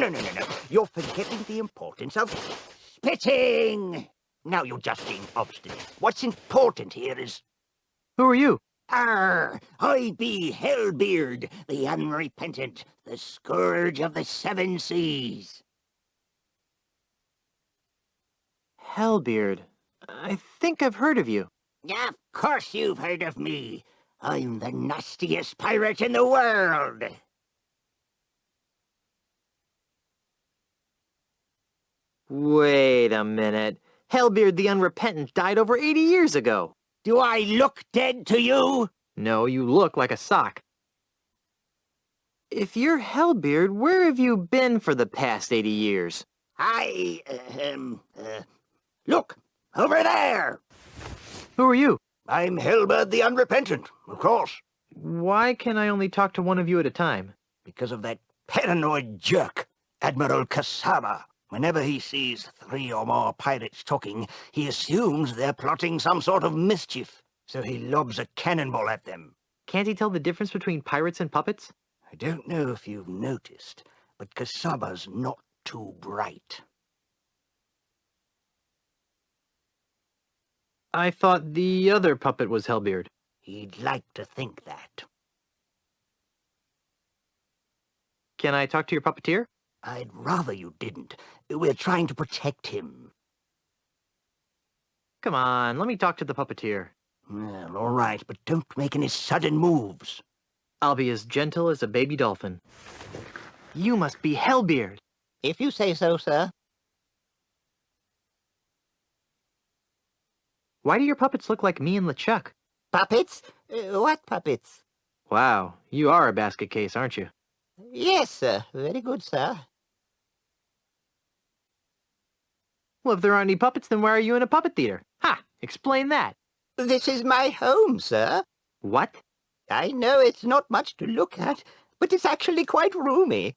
No. You're forgetting the importance of spitting. Now you're just being obstinate. What's important here is... Who are you? I be Hellbeard, the unrepentant, the scourge of the seven seas. Hellbeard. I think I've heard of you. Of course you've heard of me. I'm the nastiest pirate in the world. Wait a minute. Hellbeard the Unrepentant died over 80 years ago. Do I look dead to you? No, you look like a sock. If you're Hellbeard, where have you been for the past 80 years? Look, over there. Who are you? I'm Hellbeard the Unrepentant, of course. Why can I only talk to one of you at a time? Because of that paranoid jerk, Admiral Kasaba. Whenever he sees 3 or more pirates talking, he assumes they're plotting some sort of mischief, so he lobs a cannonball at them. Can't he tell the difference between pirates and puppets? I don't know if you've noticed, but Kasaba's not too bright. I thought the other puppet was Hellbeard. He'd like to think that. Can I talk to your puppeteer? I'd rather you didn't. We're trying to protect him. Come on, let me talk to the puppeteer. Well, all right, but don't make any sudden moves. I'll be as gentle as a baby dolphin. You must be Hellbeard. If you say so, sir. Why do your puppets look like me and LeChuck? Puppets? What puppets? Wow, you are a basket case, aren't you? Yes, sir. Very good, sir. Well, if there aren't any puppets, then why are you in a puppet theater? Ha! Explain that. This is my home, sir. What? I know it's not much to look at, but it's actually quite roomy.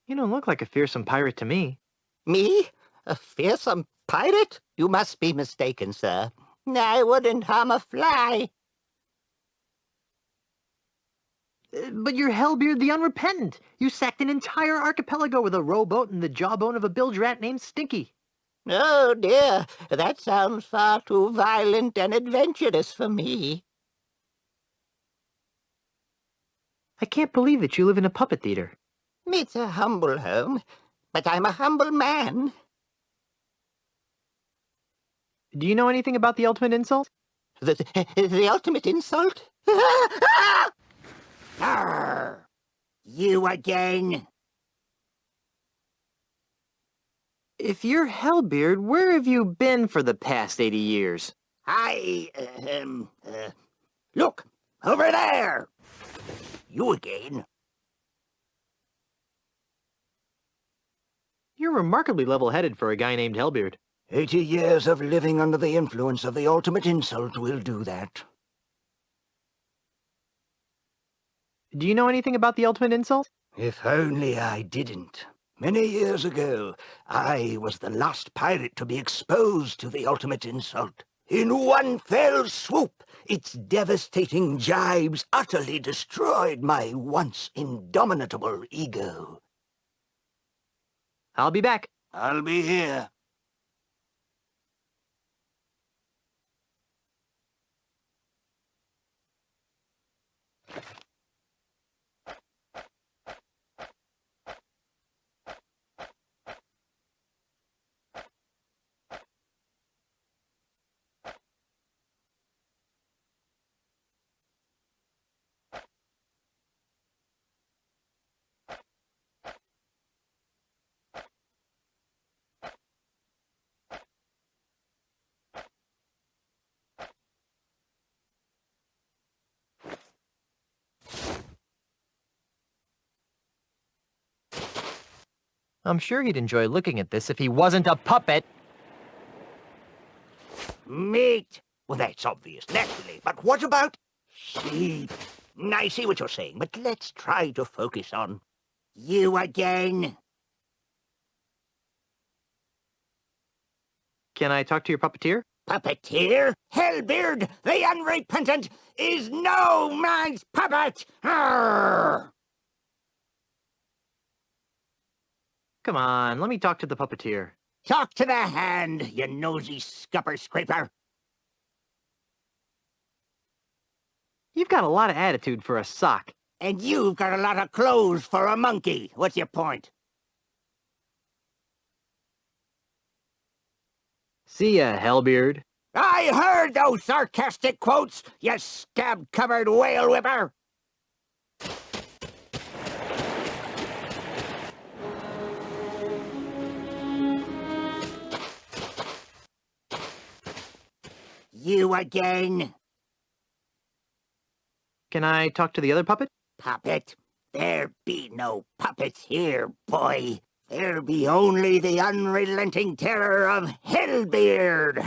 You don't look like a fearsome pirate to me. Me? A fearsome pirate? You must be mistaken, sir. I wouldn't harm a fly. But you're Hellbeard the Unrepentant. You sacked an entire archipelago with a rowboat and the jawbone of a bilge rat named Stinky. Oh, dear. That sounds far too violent and adventurous for me. I can't believe that you live in a puppet theater. It's a humble home, but I'm a humble man. Do you know anything about the ultimate insult? The ultimate insult? Arr! You again? If you're Hellbeard, where have you been for the past 80 years? Look, over there! You again? You're remarkably level-headed for a guy named Hellbeard. 80 years of living under the influence of the ultimate insult will do that. Do you know anything about the ultimate insult? If only I didn't. Many years ago, I was the last pirate to be exposed to the ultimate insult. In one fell swoop, its devastating jibes utterly destroyed my once indomitable ego. I'll be back. I'll be here. I'm sure he'd enjoy looking at this if he wasn't a puppet. Meat! Well, that's obvious, naturally. But what about sheep? I see what you're saying, but let's try to focus on you again. Can I talk to your puppeteer? puppeteer. Hellbeard, the unrepentant, is no man's puppet! Arr! Come on, let me talk to the puppeteer. Talk to the hand, you nosy scupper-scraper. You've got a lot of attitude for a sock. And you've got a lot of clothes for a monkey. What's your point? See ya, Hellbeard. I heard those sarcastic quotes, you scab-covered whale whipper! You again? Can I talk to the other puppet? Puppet? There be no puppets here, boy. There be only the unrelenting terror of Hellbeard.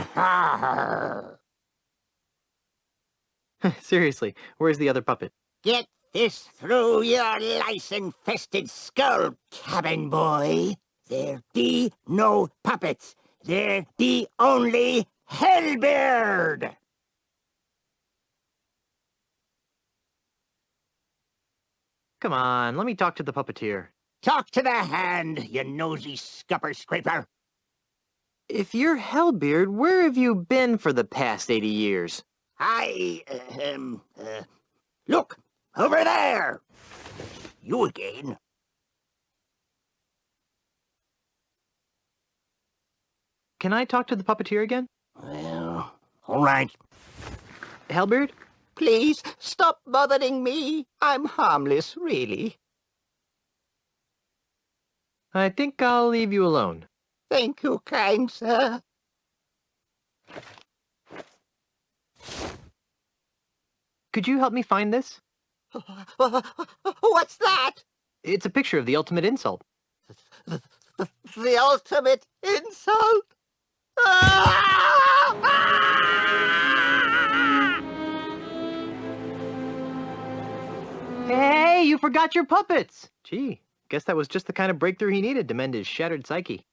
Seriously, where's the other puppet? Get this through your lice-infested skull, cabin boy. There be no puppets. There be only Hellbeard. Come on, let me talk to the puppeteer. Talk to the hand, you nosy scupper-scraper. If you're Hellbeard, where have you been for the past 80 years? Look, over there. You again. Can I talk to the puppeteer again? Well, all right. Hellbeard? Please, stop bothering me. I'm harmless, really. I think I'll leave you alone. Thank you, kind sir. Could you help me find this? What's that? It's a picture of the ultimate insult. The ultimate insult? Hey, you forgot your puppets! Gee, guess that was just the kind of breakthrough he needed to mend his shattered psyche.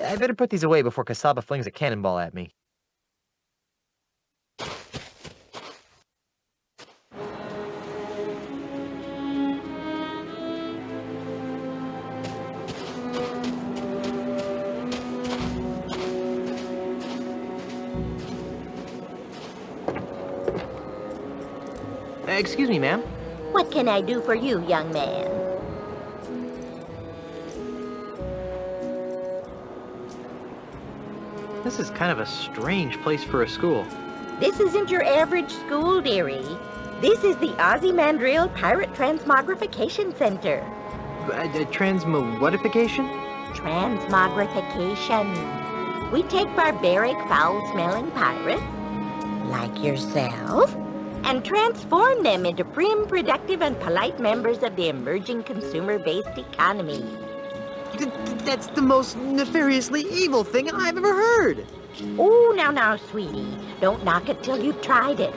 I better put these away before Kasaba flings a cannonball at me. Excuse me, ma'am. What can I do for you, young man? This is kind of a strange place for a school. This isn't your average school, dearie. This is the Ozymandias Pirate Transmogrification Center. Transmowatification? Transmogrification. We take barbaric, foul-smelling pirates, like yourself, and transform them into prim, productive, and polite members of the emerging consumer-based economy. That's the most nefariously evil thing I've ever heard. Oh, now, sweetie. Don't knock it till you've tried it.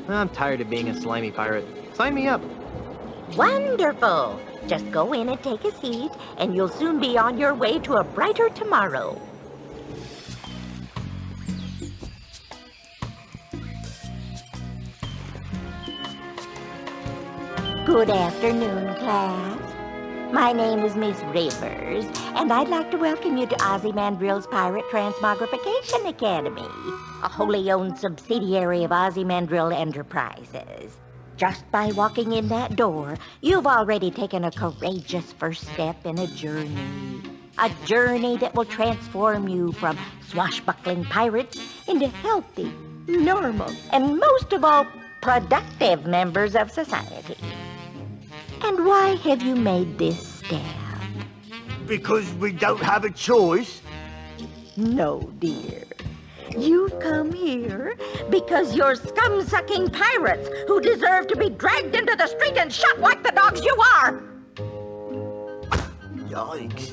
I'm tired of being a slimy pirate. Sign me up. Wonderful. Just go in and take a seat, and you'll soon be on your way to a brighter tomorrow. Good afternoon, class. My name is Miss Rivers, and I'd like to welcome you to Ozymandias Pirate Transmogrification Academy, a wholly owned subsidiary of Ozymandias Enterprises. Just by walking in that door, you've already taken a courageous first step in a journey that will transform you from swashbuckling pirates into healthy, normal, and most of all, productive members of society. And why have you made this step? Because we don't have a choice. No, dear. You've come here because you're scum-sucking pirates who deserve to be dragged into the street and shot like the dogs you are. Yikes.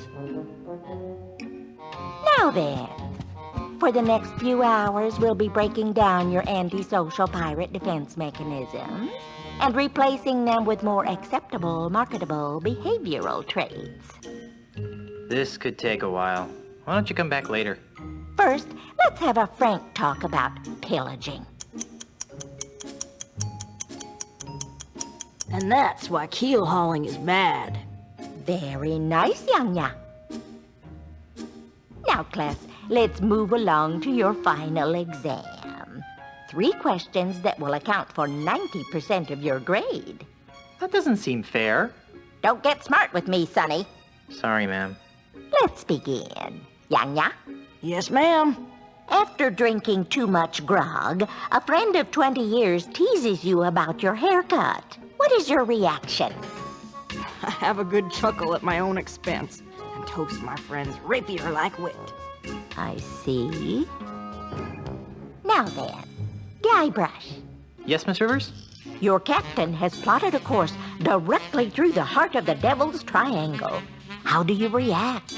Now then, for the next few hours, we'll be breaking down your antisocial pirate defense mechanisms and replacing them with more acceptable, marketable behavioral traits. This could take a while. Why don't you come back later? First, let's have a frank talk about pillaging. And that's why keel hauling is bad. Very nice, Yanya. Now, class, let's move along to your final exam. 3 questions that will account for 90% of your grade. That doesn't seem fair. Don't get smart with me, Sonny. Sorry, ma'am. Let's begin. Yanya? Yes, ma'am. After drinking too much grog, a friend of 20 years teases you about your haircut. What is your reaction? I have a good chuckle at my own expense and toast my friend's rapier-like wit. I see. Now then, Guybrush. Yes, Miss Rivers? Your captain has plotted a course directly through the heart of the Devil's Triangle. How do you react?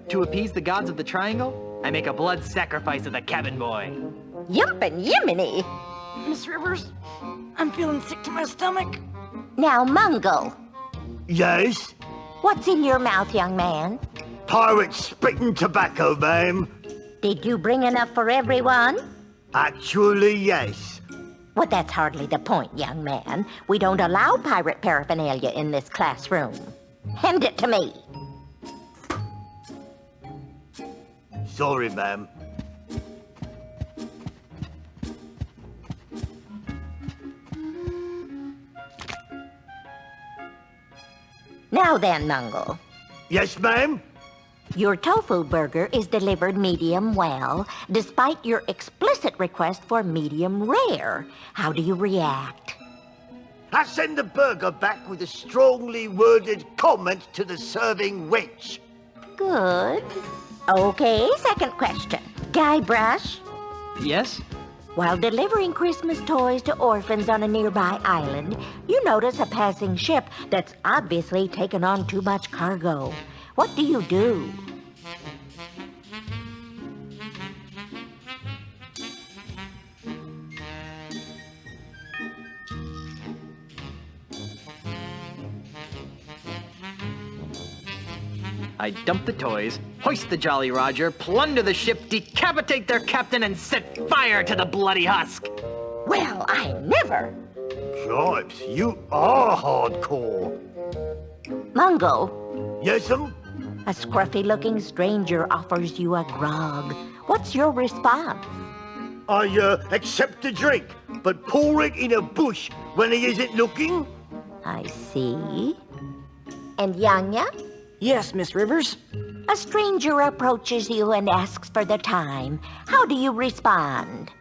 To appease the gods of the triangle, I make a blood sacrifice of the cabin boy. Yumpin' Yiminy! Miss Rivers, I'm feeling sick to my stomach. Now, Mungo, Yes? what's in your mouth, young man? Pirate spitting tobacco, ma'am. Did you bring enough for everyone? Actually, yes. Well, that's hardly the point, young man. We don't allow pirate paraphernalia in this classroom. Hand it to me. Sorry, ma'am. Now then, Mungo. Yes, ma'am? Your tofu burger is delivered medium well, despite your explicit request for medium rare. How do you react? I send the burger back with a strongly worded comment to the serving wench. Good. Okay, second question. Guybrush, Yes? while delivering Christmas toys to orphans on a nearby island, you notice a passing ship that's obviously taken on too much cargo. What do you do? I dump the toys, hoist the Jolly Roger, plunder the ship, decapitate their captain, and set fire to the bloody husk. Well, I never. Cripes, you are hardcore. Mungo, Yes'm? a scruffy-looking stranger offers you a grog. What's your response? I, accept the drink, but pour it in a bush when he isn't looking? I see. And Yanya? Yes, Miss Rivers. A stranger approaches you and asks for the time. How do you respond?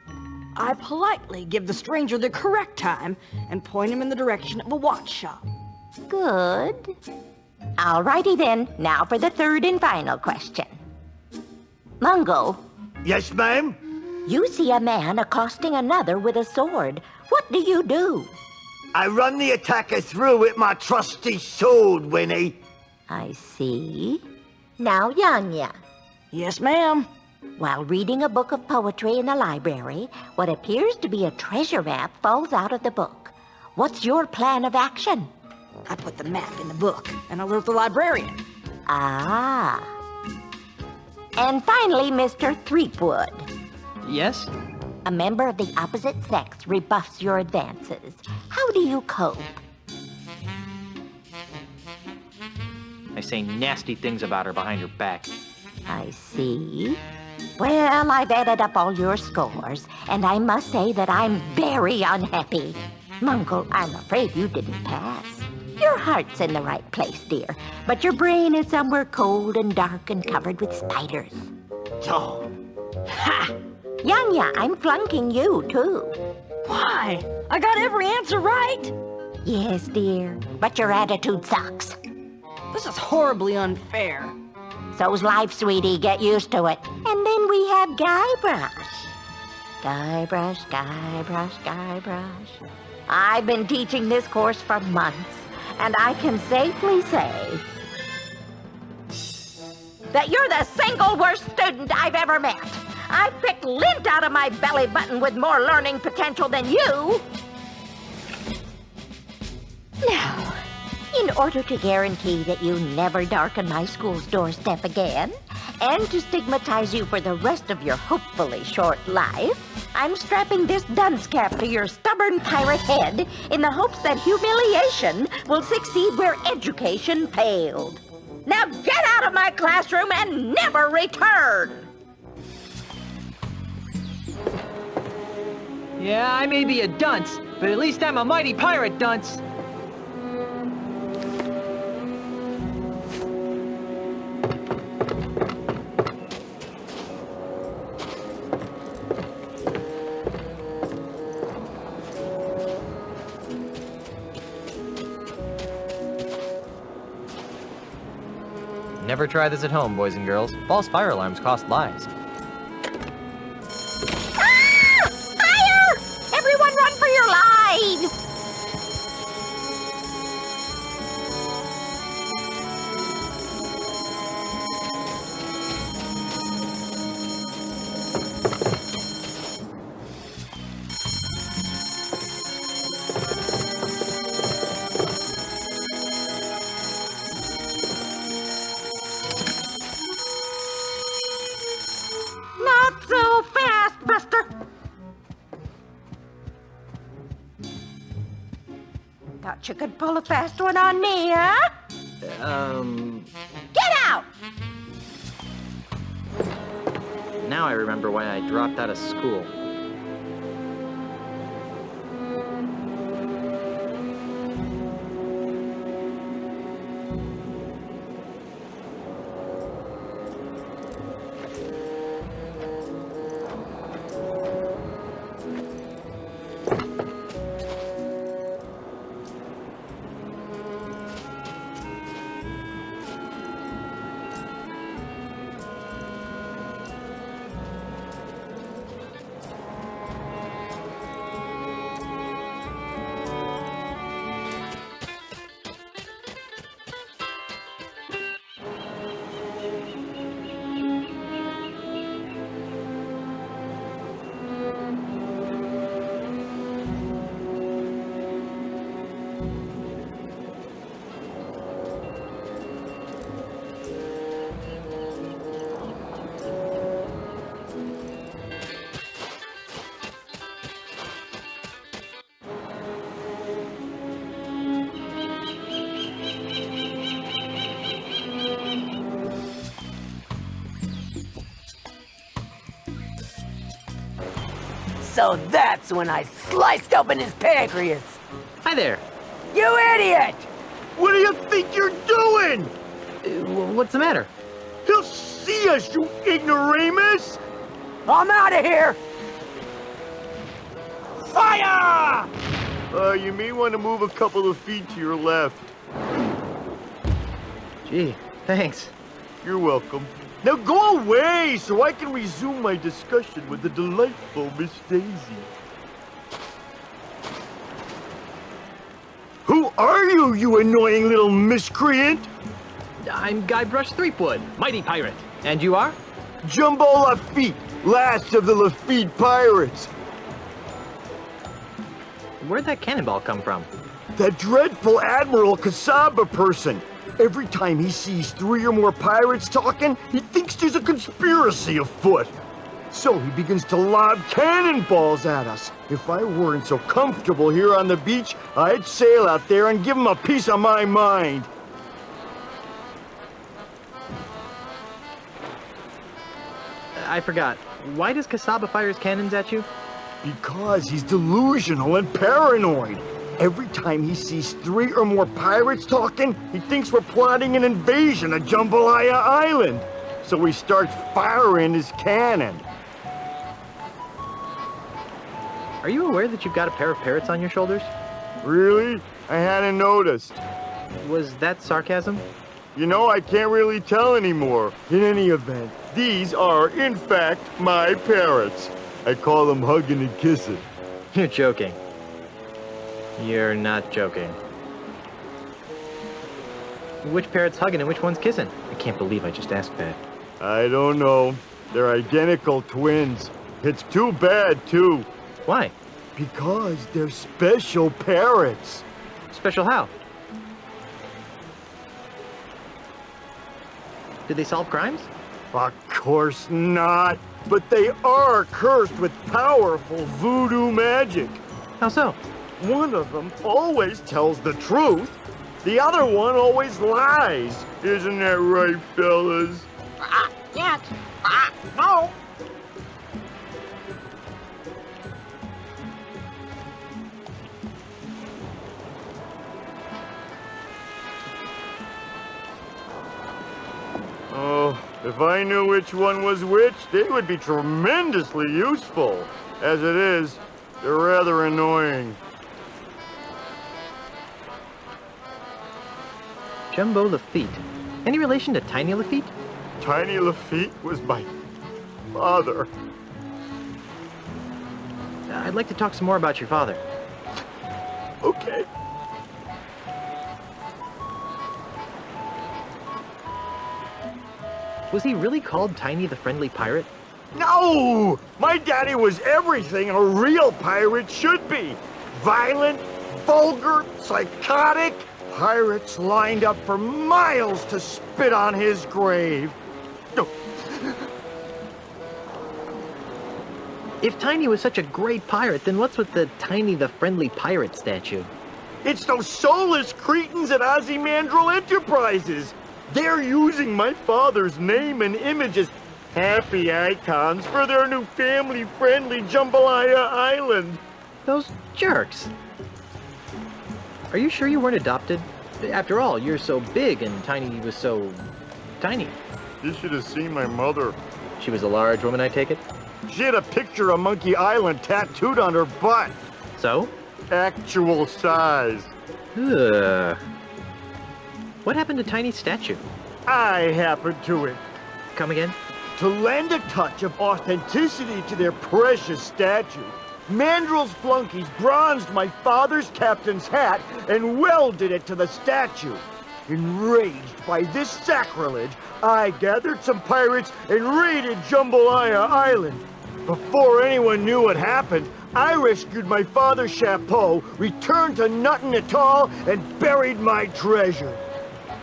I politely give the stranger the correct time and point him in the direction of a watch shop. Good. Alrighty then, now for the third and final question. Mungo, Yes, ma'am? you see a man accosting another with a sword. What do you do? I run the attacker through with my trusty sword, Winnie. I see. Now, Yanya. Yes, ma'am. While reading a book of poetry in a library, what appears to be a treasure map falls out of the book. What's your plan of action? I put the map in the book and alert the librarian. Ah. And finally, Mr. Threepwood. Yes? A member of the opposite sex rebuffs your advances. How do you cope? I say nasty things about her behind her back. I see. Well, I've added up all your scores, and I must say that I'm very unhappy. Mungo, I'm afraid you didn't pass. Your heart's in the right place, dear, but your brain is somewhere cold and dark and covered with spiders. Tom. Ha! Yanya, I'm flunking you, too. Why? I got every answer right. Yes, dear, but your attitude sucks. This is horribly unfair. So's life, sweetie. Get used to it. And then we have Guybrush. Guybrush, Guybrush, Guybrush. I've been teaching this course for months, and I can safely say that you're the single worst student I've ever met. I picked lint out of my belly button with more learning potential than you. Now, in order to guarantee that you never darken my school's doorstep again, and to stigmatize you for the rest of your hopefully short life, I'm strapping this dunce cap to your stubborn pirate head in the hopes that humiliation will succeed where education failed. Now get out of my classroom and never return! Yeah, I may be a dunce, but at least I'm a mighty pirate dunce. Never try this at home, boys and girls. False fire alarms cost lives. Ah! Fire! Everyone run for your lives! Not so fast, Buster! Thought you could pull a fast one on me, huh? Get out! Now I remember why I dropped out of school. So that's when I sliced open his pancreas. Hi there. You idiot! What do you think you're doing? What's the matter? He'll see us, you ignoramus! I'm out of here! Fire! You may want to move a couple of feet to your left. Gee, thanks. You're welcome. Now go away so I can resume my discussion with the delightful Miss Daisy. Who are you, you annoying little miscreant? I'm Guybrush Threepwood, mighty pirate. And you are? Jumbo Lafitte, last of the Lafitte pirates. Where'd that cannonball come from? That dreadful Admiral Kasaba person. Every time he sees 3 or more pirates talking, he thinks there's a conspiracy afoot. So he begins to lob cannonballs at us. If I weren't so comfortable here on the beach, I'd sail out there and give him a piece of my mind. I forgot. Why does Kasaba fire his cannons at you? Because he's delusional and paranoid. Every time he sees 3 or more pirates talking, he thinks we're plotting an invasion of Jambalaya Island. So he starts firing his cannon. Are you aware that you've got a pair of parrots on your shoulders? Really? I hadn't noticed. Was that sarcasm? You know, I can't really tell anymore. In any event, these are, in fact, my parrots. I call them hugging and kissing. You're joking. You're not joking. Which parrot's hugging and which one's kissing? I can't believe I just asked that. I don't know. They're identical twins. It's too bad, too. Why? Because they're special parrots. Special how? Did they solve crimes? Of course not. But they are cursed with powerful voodoo magic. How so? One of them always tells the truth. The other one always lies. Isn't that right, fellas? Yes. No. Oh, if I knew which one was which, they would be tremendously useful. As it is, they're rather annoying. Jumbo Lafitte. Any relation to Tiny Lafitte? Tiny Lafitte was my father. I'd like to talk some more about your father. Okay. Was he really called Tiny the Friendly Pirate? No! My daddy was everything a real pirate should be. Violent, vulgar, psychotic. Pirates lined up for miles to spit on his grave. If Tiny was such a great pirate, then what's with the Tiny the Friendly Pirate statue? It's those soulless cretins at Ozymandias Enterprises. They're using my father's name and image as happy icons for their new family-friendly Jambalaya Island. Those jerks. Are you sure you weren't adopted? After all, you're so big and Tiny was so tiny. You should have seen my mother. She was a large woman, I take it? She had a picture of Monkey Island tattooed on her butt. So? Actual size. Ugh. What happened to Tiny's statue? I happened to it. Come again? To lend a touch of authenticity to their precious statue, Mandrill's flunkies bronzed my father's captain's hat and welded it to the statue. Enraged by this sacrilege, I gathered some pirates and raided Jambalaya Island. Before anyone knew what happened, I rescued my father's chapeau, returned to Knuttin Atoll, and buried my treasure.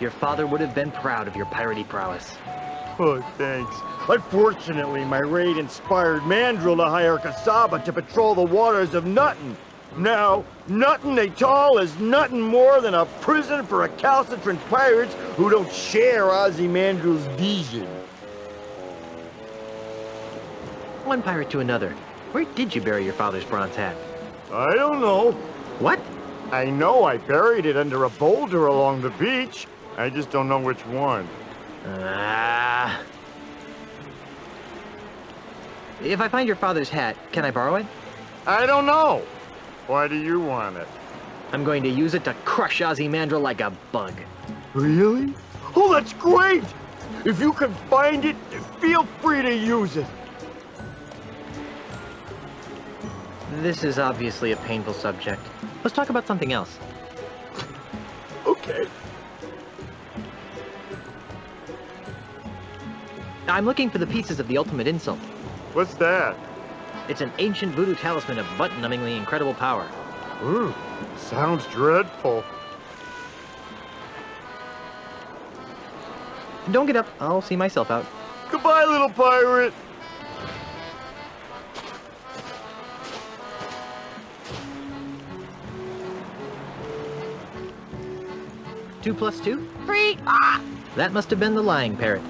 Your father would have been proud of your piratey prowess. Oh, thanks. Unfortunately, my raid inspired Mandrill to hire Kasaba to patrol the waters of Knuttin. Now, Knuttin Atoll is nothing more than a prison for recalcitrant pirates who don't share Ozymandias' vision. One pirate to another. Where did you bury your father's bronze hat? I don't know. What? I know I buried it under a boulder along the beach. I just don't know which one. If I find your father's hat, can I borrow it? I don't know. Why do you want it? I'm going to use it to crush Ozymandias like a bug. Really? Oh, that's great! If you can find it, feel free to use it. This is obviously a painful subject. Let's talk about something else. Okay. I'm looking for the pieces of the ultimate insult. What's that? It's an ancient voodoo talisman of butt-numbingly incredible power. Ooh, sounds dreadful. Don't get up. I'll see myself out. Goodbye, little pirate. Two plus two? 3. That must have been the lying parrot.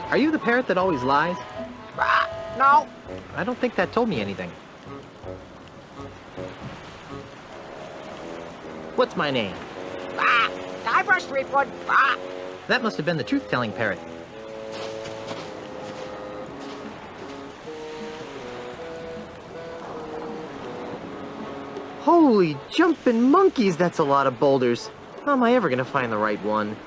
Are you the parrot that always lies? No. I don't think that told me anything. What's my name? Diver Streetwood. That must have been the truth-telling parrot. Holy jumping monkeys, that's a lot of boulders. How am I ever gonna find the right one?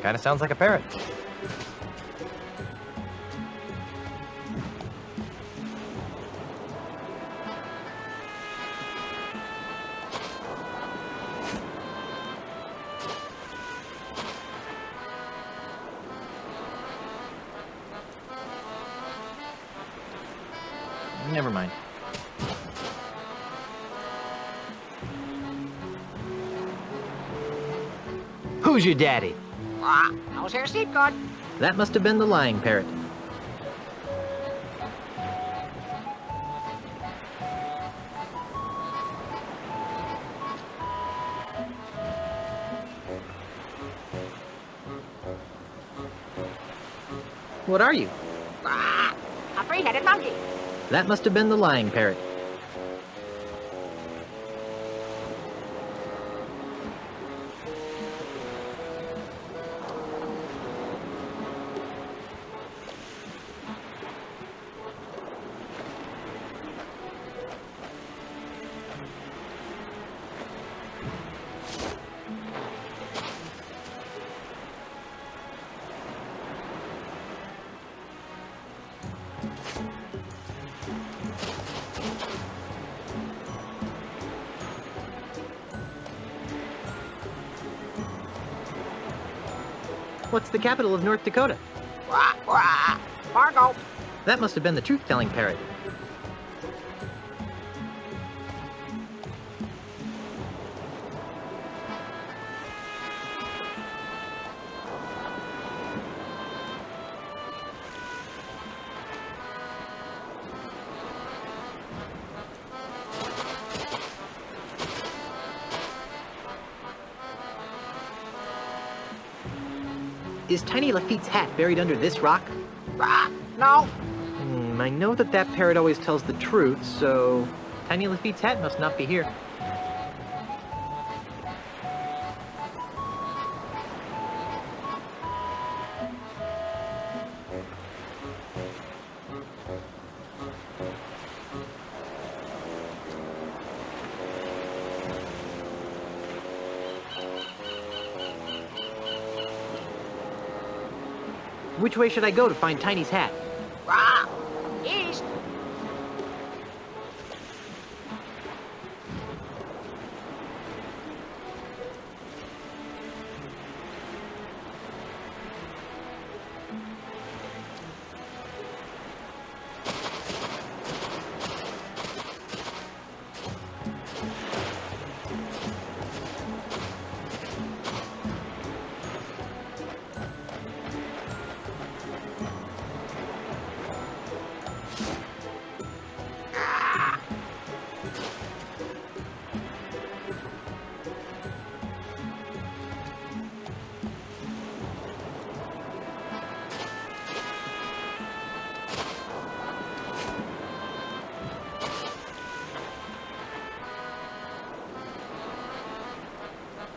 Kinda sounds like a parrot. Never mind. Who's your daddy? How's your seat good? That must have been the lying parrot. What are you? A three-headed monkey. That must have been the lying parrot. What's the capital of North Dakota? Fargo. That must have been the truth-telling parrot. Is Tiny Lafitte's hat buried under this rock? No. I know that that parrot always tells the truth, so Tiny Lafitte's hat must not be here. Which way should I go to find Tiny's hat? East.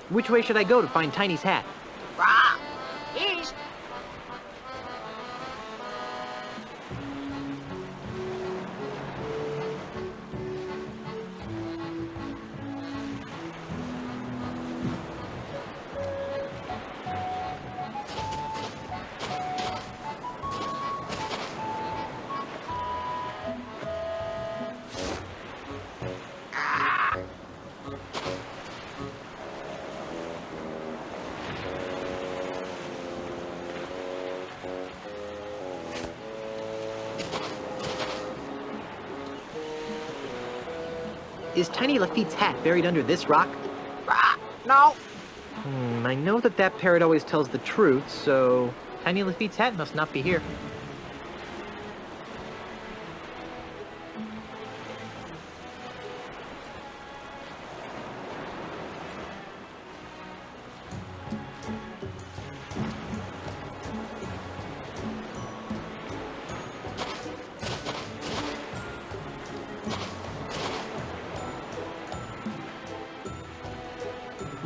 Which way should I go to find Tiny's hat? East. Is Tiny Lafitte's hat buried under this rock? No. I know that that parrot always tells the truth, so Tiny Lafitte's hat must not be here.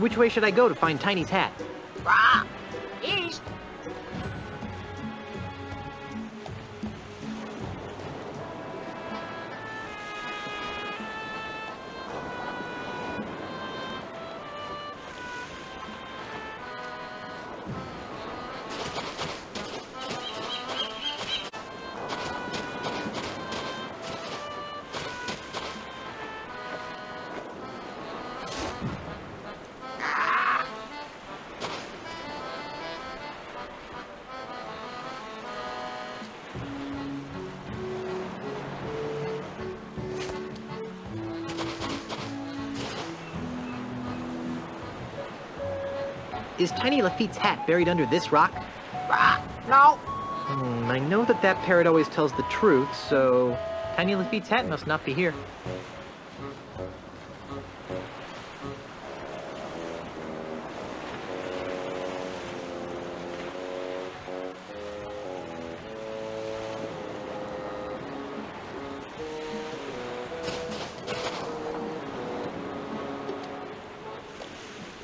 Which way should I go to find Tiny's hat? East. Is Tiny Lafitte's hat buried under this rock? No. I know that that parrot always tells the truth, so Tiny Lafitte's hat must not be here.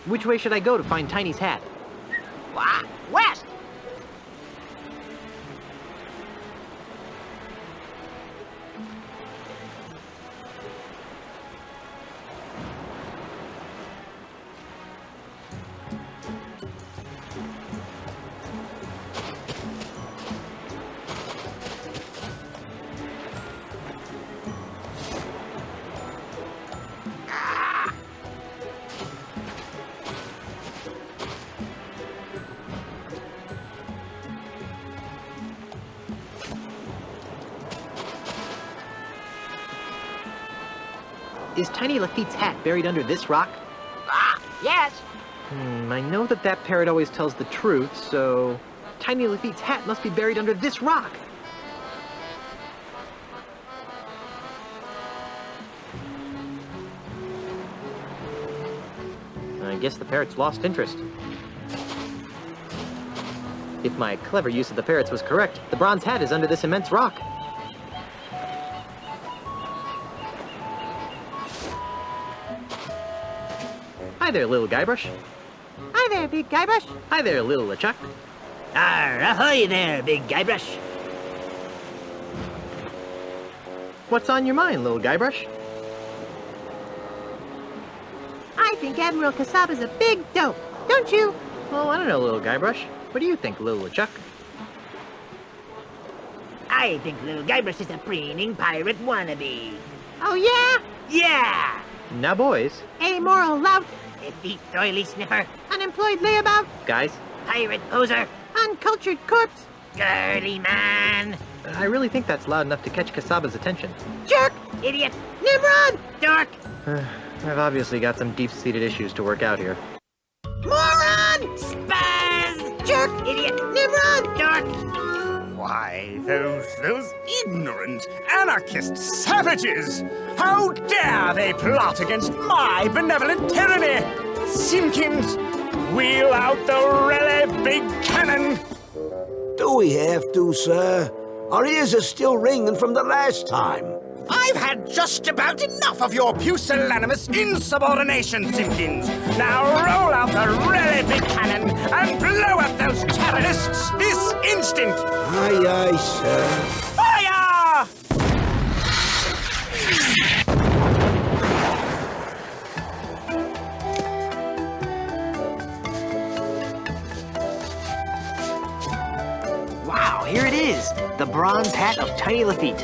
Which way should I go to find Tiny's hat? West. Is Tiny Lafitte's hat buried under this rock? Yes. I know that that parrot always tells the truth, so Tiny Lafitte's hat must be buried under this rock. I guess the parrot's lost interest. If my clever use of the parrots was correct, the bronze hat is under this immense rock. Hi there, little Guybrush. Hi there, Big Guybrush. Hi there, little LeChuck. Ahoy there, Big Guybrush. What's on your mind, little Guybrush? I think Admiral Casaba's a big dope, don't you? Well, I don't know, little Guybrush. What do you think, little LeChuck? I think little Guybrush is a preening pirate wannabe. Oh, yeah? Yeah! Now, boys. Amoral lout, Defeat doily sniffer, unemployed layabout, Guys, pirate poser, uncultured corpse, girly man, I really think that's loud enough to catch Casaba's attention. jerk, idiot, Nimrod, dork, I've obviously got some deep-seated issues to work out here. moron, spaz, jerk, idiot, Nimrod, dork. Why, those ignorant anarchist savages! How dare they plot against my benevolent tyranny! Simpkins, wheel out the really big cannon! Do we have to, sir? Our ears are still ringing from the last time. I've had just about enough of your pusillanimous insubordination, Simpkins! Now roll out the really big cannon and blow up those terrorists this instant! Aye, aye, sir. Fire! Wow, here it is, the bronze hat of Tiny Lafitte.